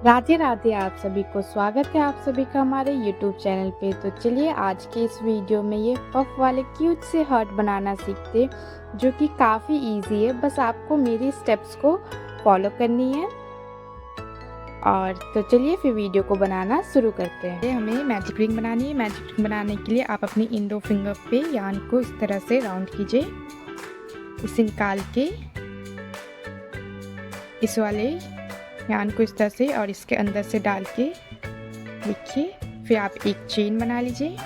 राधे राधे। आप सभी को स्वागत है आप सभी का हमारे YouTube चैनल पे। तो चलिए आज के इस वीडियो में ये पफ वाले क्यूट से हार्ट बनाना सीखते हैं, जो कि काफ़ी इजी है। बस आपको मेरी स्टेप्स को फॉलो करनी है। और तो चलिए फिर वीडियो को बनाना शुरू करते हैं। हमें मैजिक रिंग बनानी है। मैजिक रिंग बनाने के लिए आप अपनी इन 2 फिंगर पे यान को इस तरह से राउंड कीजिए। इसे निकाल के इस वाले यान को इस तरह से और इसके अंदर से डाल के देखिए, फिर आप एक चेन बना लीजिए।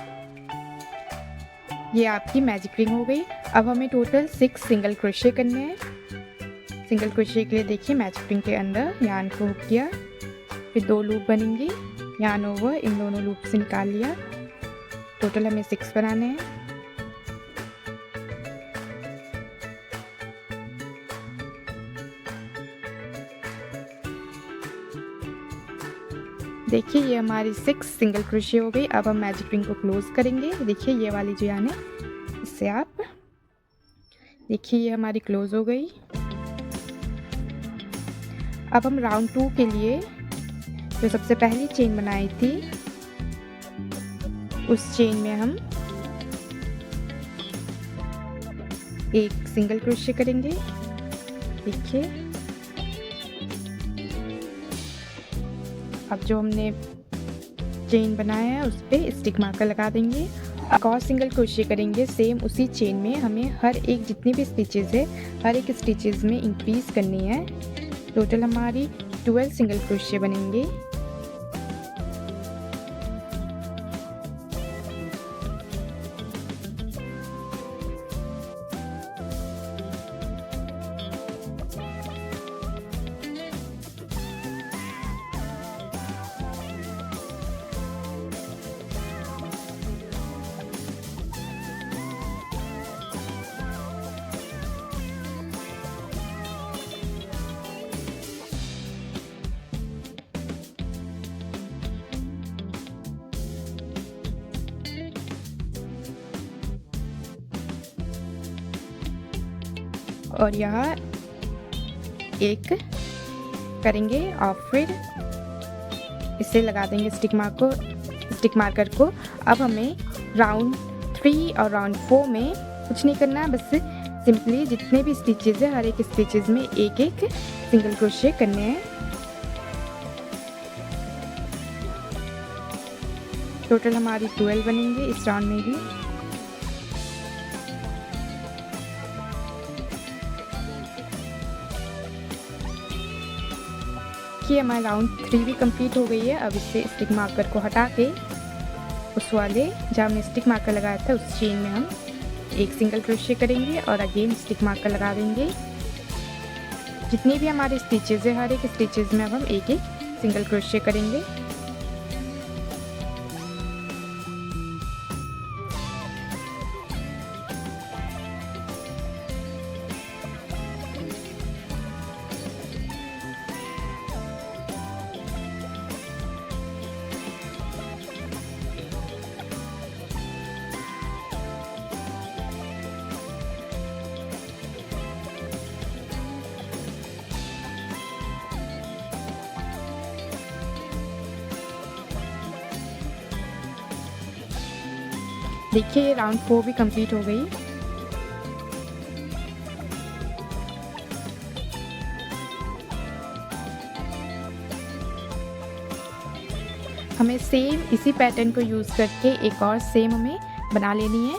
ये आपकी मैजिक रिंग हो गई। अब हमें टोटल 6 सिंगल क्रोशे करने हैं। सिंगल क्रोशे के लिए देखिए, मैजिक रिंग के अंदर यान को हुक किया, फिर 2 लूप बनेंगे, यान ओवर इन दोनों लूप से निकाल लिया। टोटल हमें 6 बनाने हैं। देखिए ये हमारी 6 सिंगल क्रोशे हो गई। अब हम मैजिक रिंग को क्लोज करेंगे। देखिए ये वाली जो यान है, इससे आप देखिए ये हमारी क्लोज हो गई। अब हम राउंड 2 के लिए जो सबसे पहली चेन बनाई थी, उस चेन में हम एक सिंगल क्रोशे करेंगे। देखिए अब जो हमने चेन बनाया है उस पे स्टिक मार्कर लगा देंगे। एक और सिंगल क्रोशे करेंगे सेम उसी चेन में। हमें हर एक जितनी भी स्टिचेस है, हर एक स्टिचेस में इंक्रीज करनी है। टोटल हमारी 12 सिंगल क्रोशे बनेंगे। और यहाँ एक करेंगे और फिर इसे लगा देंगे स्टिक मार्कर को। अब हमें राउंड 3 और राउंड 4 में कुछ नहीं करना है, बस सिंपली जितने भी स्टिचेस है हर एक स्टिचेस में एक एक सिंगल क्रोशे करने हैं। टोटल हमारी 12 बनेंगे इस राउंड में भी। कि हमारा राउंड 3 भी कंप्लीट हो गई है। अब इससे स्टिक मार्कर को हटा के उस वाले जहाँ हमने स्टिक मार्कर लगाया था उस चेन में हम एक सिंगल क्रोशे करेंगे और अगेन स्टिक मार्कर लगा देंगे। जितनी भी हमारी स्टिचेस है हर एक स्टिचेस में अब हम एक एक सिंगल क्रोशे करेंगे। देखिए राउंड 4 भी कंप्लीट हो गई। हमें सेम इसी पैटर्न को यूज़ करके एक और सेम हमें बना लेनी है।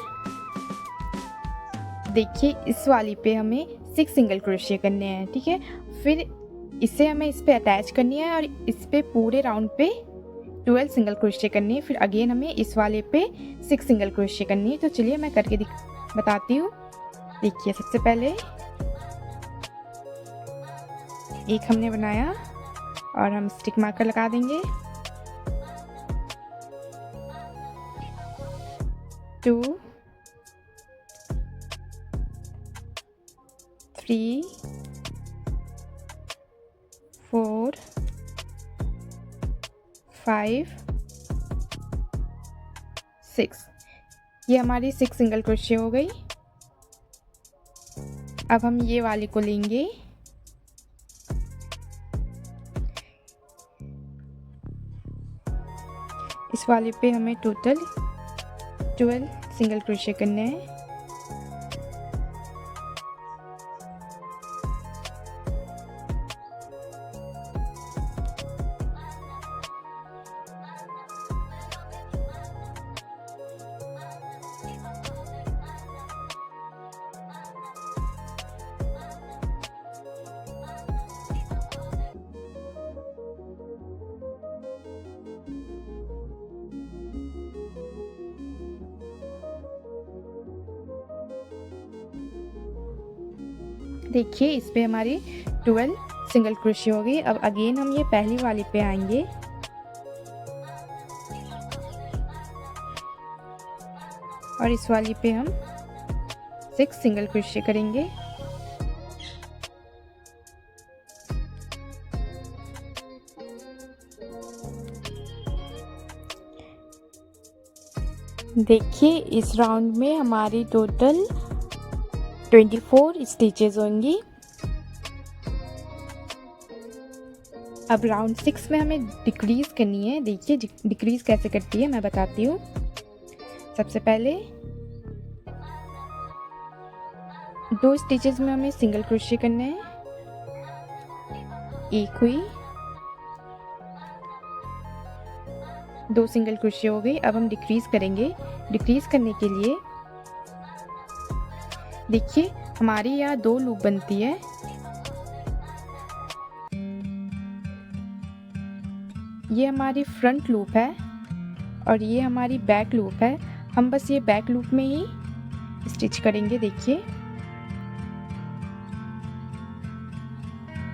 देखिए इस वाली पे हमें 6 सिंगल क्रोशे करने हैं, ठीक है। फिर इसे हमें इस पे अटैच करनी है और इस पे पूरे राउंड पे 12 सिंगल क्रोशे करनी है। फिर अगेन हमें इस वाले पे 6 सिंगल क्रोशे करनी है। तो चलिए मैं करके बताती हूँ। देखिए सबसे पहले एक हमने बनाया और हम स्टिक मार्कर लगा देंगे। 2 3 4 5 6। ये हमारी 6 सिंगल क्रोशे हो गई। अब हम ये वाले को लेंगे, इस वाले पे हमें टोटल 12 सिंगल क्रोशे करने हैं। देखिए इस पे हमारी 12 सिंगल क्रोशे हो गई। अब अगेन हम ये पहली वाली पे आएंगे और इस वाली पे हम 6 सिंगल क्रोशे करेंगे। देखिए इस राउंड में हमारी टोटल 24 स्टिचेस होंगी। अब राउंड 6 में हमें डिक्रीज करनी है। देखिए डिक्रीज कैसे करती है मैं बताती हूँ। सबसे पहले 2 स्टिचेस में हमें सिंगल क्रोशे करने हैं। एक हुई, 2 सिंगल क्रोशे हो गई। अब हम डिक्रीज करेंगे। डिक्रीज करने के लिए देखिए हमारी यहाँ 2 लूप बनती है। ये हमारी फ्रंट लूप है और ये हमारी बैक लूप है। हम बस ये बैक लूप में ही स्टिच करेंगे। देखिए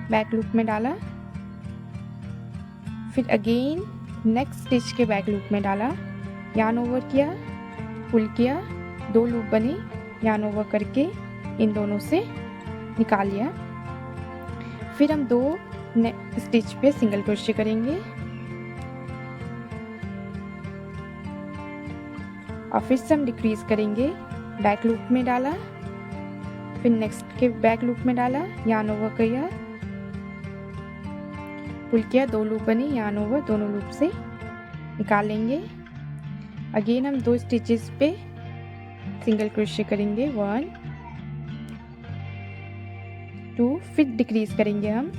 बैक लूप में डाला, फिर अगेन नेक्स्ट स्टिच के बैक लूप में डाला, यार्न ओवर किया, पुल किया, 2 लूप बनी, यार्न ओवर करके इन दोनों से निकाल लिया। फिर हम 2 स्टिच पे सिंगल क्रोशे करेंगे और फिर से हम डिक्रीज करेंगे। बैक लूप में डाला, फिर नेक्स्ट के बैक लूप में डाला, यार्न ओवर किया, पुल किया, 2 लूप बनी, यार्न ओवर, दोनों लूप से निकाल लेंगे। अगेन हम 2 स्टिचेस पे सिंगल क्रोशे करेंगे, 1 2, फिर डिक्रीज करेंगे हम।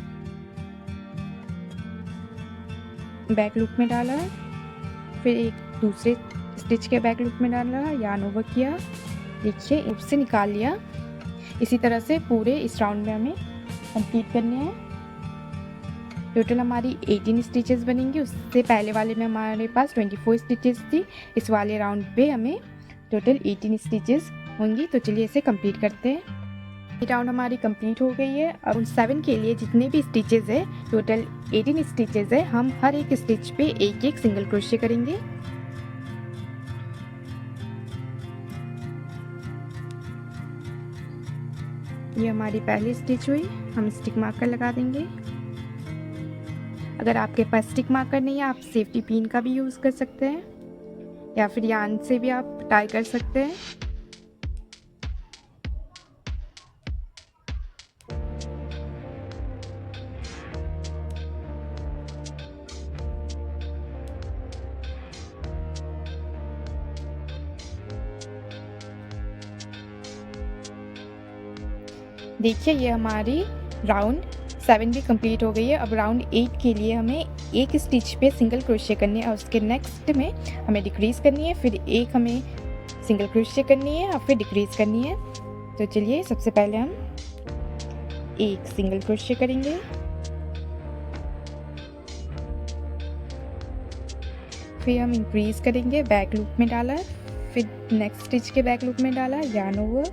बैक लूप में डाला, फिर एक दूसरे स्टिच के बैक लूप में डाला, यार्न ओवर किया, देखिए लूप से निकाल लिया। इसी तरह से पूरे इस राउंड में हमें कंप्लीट करने हैं। टोटल हमारी 18 स्टिचेस बनेंगी। उससे पहले वाले में हमारे पास 24 स्टिचेस थी। इस वाले राउंड पे हमें टोटल 18 स्टिचेस होंगी। तो चलिए इसे कंप्लीट करते हैं। ये राउंड हमारी कंप्लीट हो गई है। अब 7 के लिए जितने भी स्टिचेस है, टोटल 18 स्टिचेस है, हम हर एक स्टिच पे एक एक सिंगल क्रोशे करेंगे। ये हमारी पहली स्टिच हुई, हम स्टिक मार्कर लगा देंगे। अगर आपके पास स्टिक मार्कर नहीं है, आप सेफ्टी पिन का भी यूज़ कर सकते हैं या फिर यार्न से भी आप टाई कर सकते हैं। देखिए ये हमारी राउंड 7 भी कंप्लीट हो गई है। अब राउंड 8 के लिए हमें एक स्टिच पे सिंगल क्रोशे करनी है और उसके नेक्स्ट में हमें डिक्रीज करनी है, फिर एक हमें सिंगल क्रोशे करनी है और फिर डिक्रीज करनी है। तो चलिए सबसे पहले हम एक सिंगल क्रोशे करेंगे, फिर हम इंक्रीज करेंगे, बैक लूप में डाला, फिर नेक्स्ट स्टिच के बैक लूप में डाला, यार्न ओवर,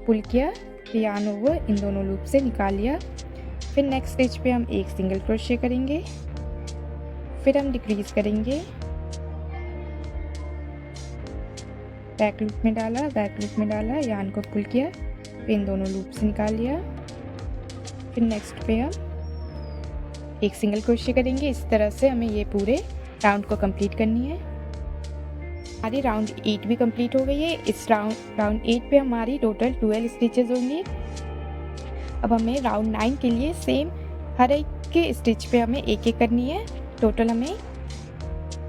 पुल किया, फिर यार्न ओवर, इन दोनों लूप से निकाल लिया। फिर नेक्स्ट स्टिच पे हम एक सिंगल क्रोशे करेंगे, फिर हम डिक्रीज करेंगे, बैक लूप में डाला, बैक लूप में डाला, यार्न को पुल किया, फिर इन दोनों लूप से निकाल लिया। फिर नेक्स्ट पे हम एक सिंगल क्रोशे करेंगे। इस तरह से हमें ये पूरे राउंड को कंप्लीट करनी है। हमारी राउंड 8 भी कंप्लीट हो गई है। इस राउंड 8 पे हमारी टोटल 12 स्टिचेस होंगी। अब हमें राउंड 9 के लिए सेम हर एक के स्टिच पे हमें एक एक करनी है। टोटल हमें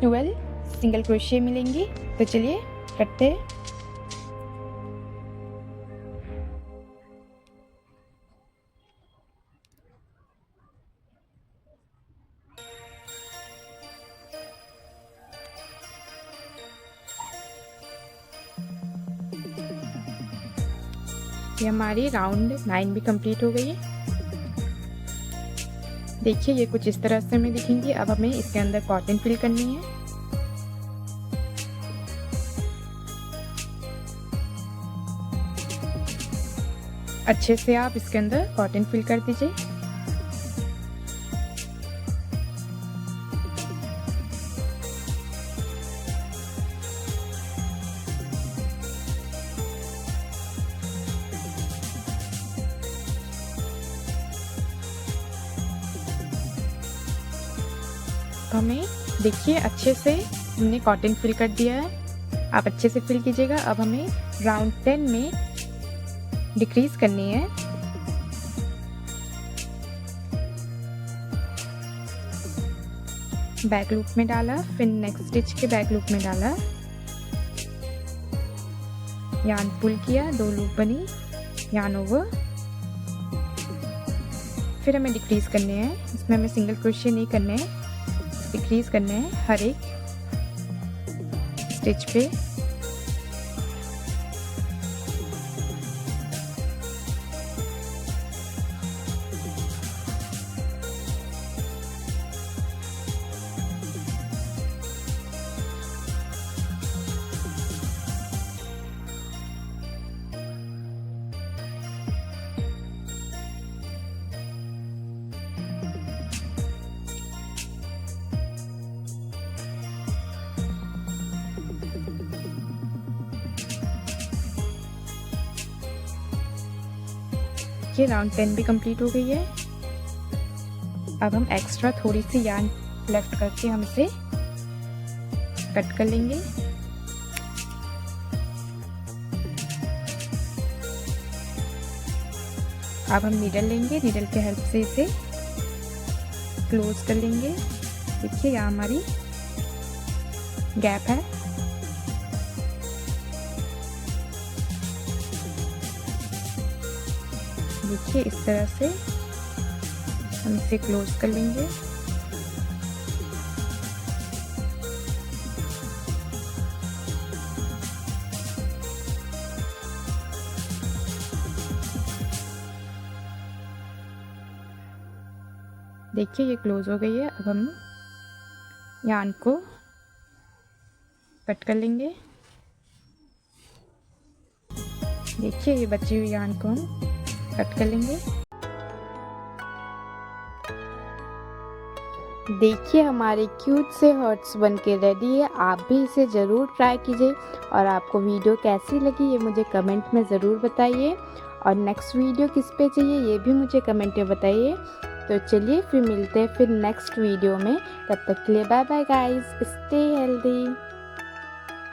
12 सिंगल क्रोशिया मिलेंगी। तो चलिए करते हैं। ये हमारी राउंड 9 भी कंप्लीट हो गई है। देखिए ये कुछ इस तरह से हमें दिखेंगी। अब हमें इसके अंदर कॉटन फिल करनी है। अच्छे से आप इसके अंदर कॉटन फिल कर दीजिए। हमें देखिए अच्छे से हमने कॉटन फिल कर दिया है। आप अच्छे से फिल कीजिएगा। अब हमें राउंड 10 में डिक्रीज करनी है। बैक लूप में डाला, फिर नेक्स्ट स्टिच के बैक लूप में डाला, यार्न पुल किया, 2 लूप बनी, यार्न ओवर, फिर हमें डिक्रीज करने हैं। इसमें हमें सिंगल क्रोशिया नहीं करने हैं, डिक्रीज करने हैं हर एक स्टिच पे। ये राउंड 10 भी कंप्लीट हो गई है। अब हम एक्स्ट्रा थोड़ी सी यार्न लेफ्ट करके हम इसे कट कर लेंगे। अब हम नीडल लेंगे, नीडल के हेल्प से इसे क्लोज कर लेंगे। देखिए यहाँ हमारी गैप है। देखिए इस तरह से हम इसे क्लोज कर लेंगे। देखिए ये क्लोज हो गई है। अब हम यार्न को कट कर लेंगे। देखिए ये बची हुई यार्न को हम कट कर लेंगे। देखिए हमारे क्यूट से हर्ट्स बनके रेडी है। आप भी इसे ज़रूर ट्राई कीजिए और आपको वीडियो कैसी लगी ये मुझे कमेंट में ज़रूर बताइए। और नेक्स्ट वीडियो किस पे चाहिए ये भी मुझे कमेंट में बताइए। तो चलिए फिर मिलते हैं फिर नेक्स्ट वीडियो में। तब तक के लिए bye bye guys, stay healthy.